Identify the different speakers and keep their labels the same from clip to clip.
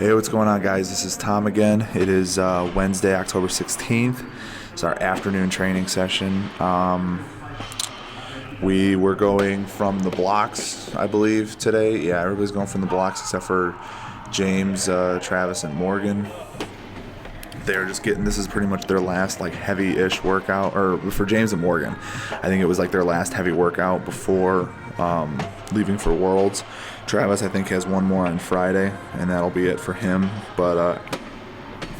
Speaker 1: Hey, what's going on, guys? This is Tom again. It is Wednesday, October 16th. It's our afternoon training session. We were going from the blocks, I believe, today. Yeah, everybody's going from the blocks except for James, Travis, and Morgan. They're just getting, this is pretty much their last like heavy-ish workout, or for James and Morgan, I think it was like their last heavy workout before leaving for Worlds. Travis, I think, has one more on Friday, and that'll be it for him. But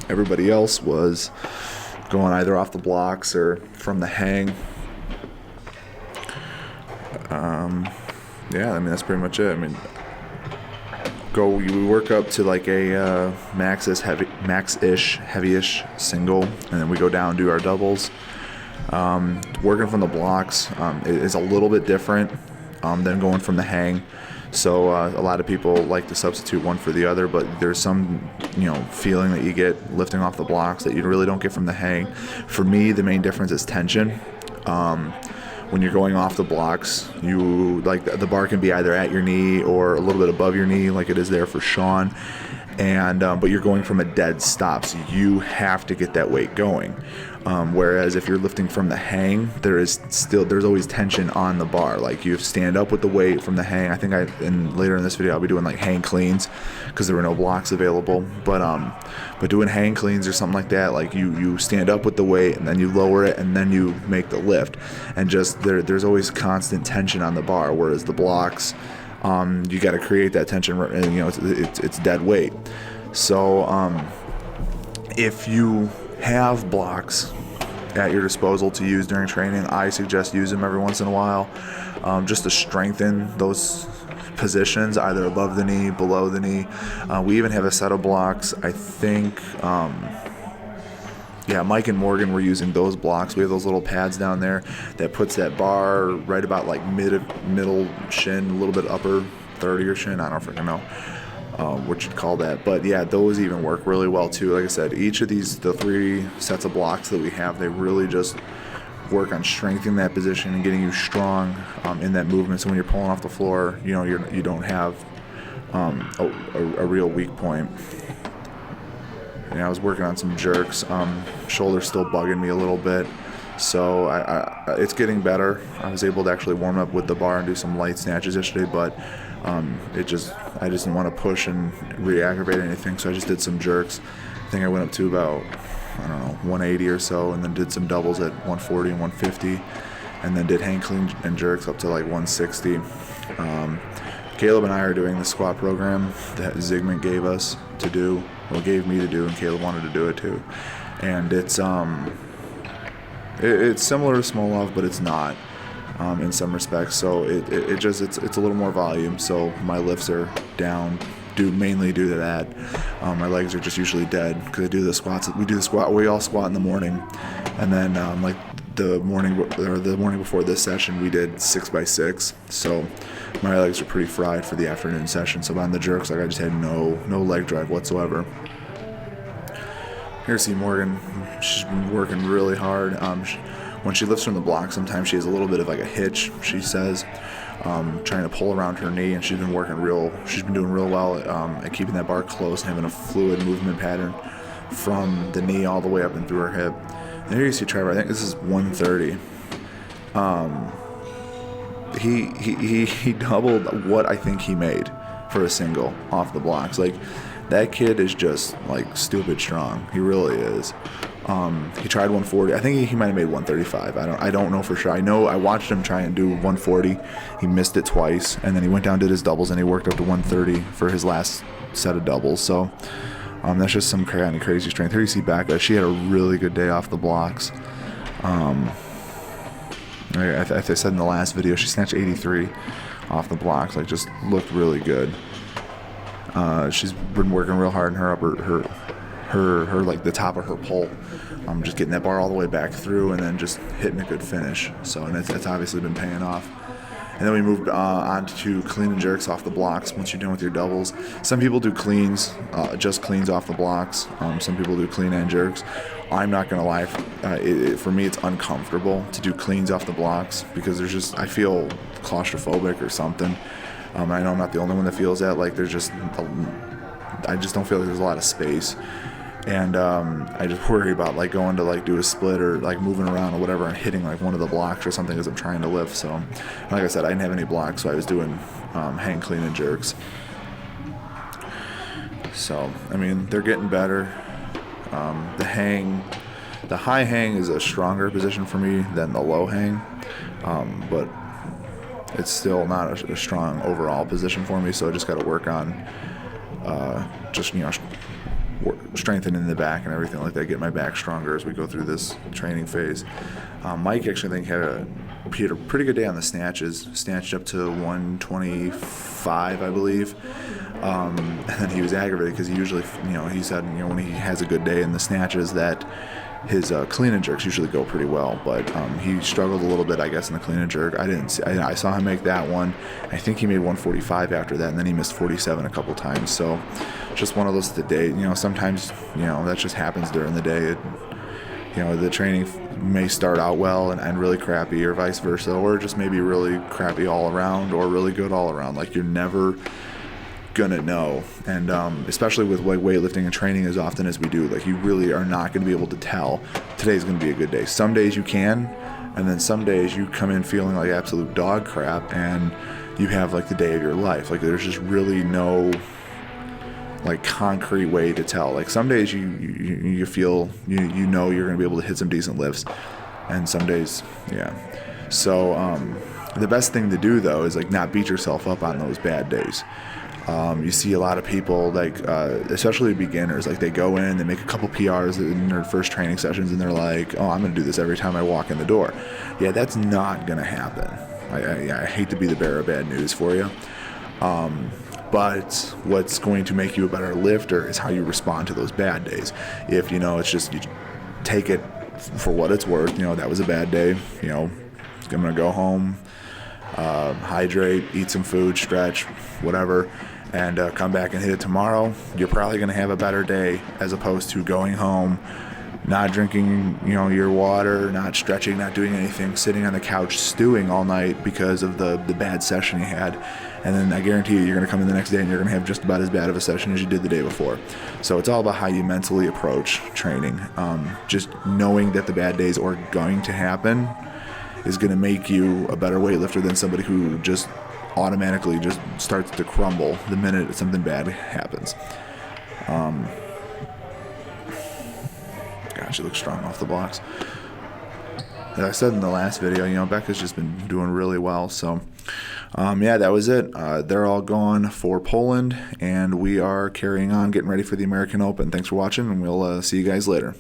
Speaker 1: everybody else was going either off the blocks or from the hang. Yeah, I mean, that's pretty much it. I mean, we work up to like a max-ish heavy-ish single, and then we go down and do our doubles. Working from the blocks is a little bit different than going from the hang. So a lot of people like to substitute one for the other, but there's some, feeling that you get lifting off the blocks that you really don't get from the hang. For me, the main difference is tension. When you're going off the blocks, you like the bar can be either at your knee or a little bit above your knee, like it is there for Sean. And but you're going from a dead stop, so you have to get that weight going. Whereas if you're lifting from the hang, there's always tension on the bar. Like you stand up with the weight from the hang. I think later in this video I'll be doing like hang cleans because there were no blocks available. But doing hang cleans or something like that, like you stand up with the weight and then you lower it and then you make the lift, and just there's always constant tension on the bar. Whereas the blocks, you got to create that tension, and it's dead weight. So if you have blocks at your disposal to use during training, I suggest use them every once in a while, just to strengthen those positions, either above the knee, below the knee. We even have a set of blocks. I think Mike and Morgan were using those blocks. We have those little pads down there that puts that bar right about like middle shin, a little bit upper third of your shin. I don't freaking know what you'd call that. But yeah, those even work really well too. Like I said, each of the 3 sets of blocks that we have, they really just work on strengthening that position and getting you strong in that movement. So when you're pulling off the floor, you don't have a real weak point. I was working on some jerks. Shoulder's still bugging me a little bit, so it's getting better. I was able to actually warm up with the bar and do some light snatches yesterday, but I just didn't want to push and re-aggravate anything, so I just did some jerks. I think I went up to about, 180 or so, and then did some doubles at 140 and 150, and then did hang clean and jerks up to like 160. Caleb and I are doing the squat program that Zygmunt gave us to do, or gave me to do, and Caleb wanted to do it too. And it's similar to Smolov, but it's not in some respects. So it's a little more volume. So my lifts are down mainly due to that. My legs are just usually dead because I do the squats. We all squat in the morning, and then like the morning before this session, we did 6x6. So my legs are pretty fried for the afternoon session. So on the jerks, like I just had no leg drive whatsoever. Here's Morgan. She's been working really hard. When she lifts from the block, sometimes she has a little bit of like a hitch, she says, trying to pull around her knee, and she's been doing real well at keeping that bar close and having a fluid movement pattern from the knee all the way up and through her hip. And here you see Trevor. I think this is 130. He doubled what I think he made for a single off the blocks. Like, that kid is just like stupid strong. He really is. He tried 140. I think he might have made 135. I don't know for sure. I know I watched him try and do 140. He missed it twice, and then he went down, did his doubles, and he worked up to 130 for his last set of doubles. So that's just some kind of crazy strength. Here you see Becca. She had a really good day off the blocks. As I said in the last video, she snatched 83 off the blocks. Like, just looked really good. She's been working real hard in her like the top of her pull. Just getting that bar all the way back through and then just hitting a good finish. So, and it's obviously been paying off. And then we moved on to clean and jerks off the blocks once you're done with your doubles. Some people do cleans, just cleans off the blocks. Some people do clean and jerks. I'm not going to lie, for me it's uncomfortable to do cleans off the blocks because I feel claustrophobic or something. I know I'm not the only one that feels that. Like, there's just I just don't feel like there's a lot of space. And I just worry about like going to like do a split or like moving around or whatever and hitting like one of the blocks or something as I'm trying to lift. So like I said, I didn't have any blocks, so I was doing hang, clean, and jerks. So I mean, they're getting better. The high hang is a stronger position for me than the low hang, but it's still not a strong overall position for me. So I just got to work on just strengthening the back and everything like that, get my back stronger as we go through this training phase. Mike actually, I think, he had a pretty good day on the snatches, snatched up to 125, I believe. And then he was aggravated because he usually, he said, when he has a good day in the snatches that his clean and jerks usually go pretty well, but he struggled a little bit, I guess, in the clean and jerk. I saw him make that one. I think he made 145 after that, and then he missed 47 a couple times. So just one of those today. Sometimes that just happens during the day. The training may start out well and really crappy, or vice versa, or just maybe really crappy all around or really good all around. Like, you're never gonna know. And especially with like weightlifting and training as often as we do, like, you really are not going to be able to tell today's going to be a good day. Some days you can, and then some days you come in feeling like absolute dog crap and you have like the day of your life. Like, there's just really no like concrete way to tell. Like, some days you feel you're going to be able to hit some decent lifts, and some days so the best thing to do though is like not beat yourself up on those bad days. You see a lot of people, like especially beginners, like they go in, they make a couple PRs in their first training sessions, and they're like, oh, I'm going to do this every time I walk in the door. Yeah, that's not going to happen. I hate to be the bearer of bad news for you. But what's going to make you a better lifter is how you respond to those bad days. If, it's just, you take it for what it's worth, that was a bad day, I'm going to go home, hydrate, eat some food, stretch, whatever, and come back and hit it tomorrow. You're probably going to have a better day, as opposed to going home, not drinking, your water, not stretching, not doing anything, sitting on the couch stewing all night because of the bad session you had. And then I guarantee you're going to come in the next day and you're going to have just about as bad of a session as you did the day before. So it's all about how you mentally approach training. Just knowing that the bad days are going to happen is going to make you a better weightlifter than somebody who just automatically just starts to crumble the minute something bad happens. Gosh, you look strong off the blocks. As I said in the last video, Becca's just been doing really well. So, that was it. They're all gone for Poland, and we are carrying on, getting ready for the American Open. Thanks for watching, and we'll see you guys later.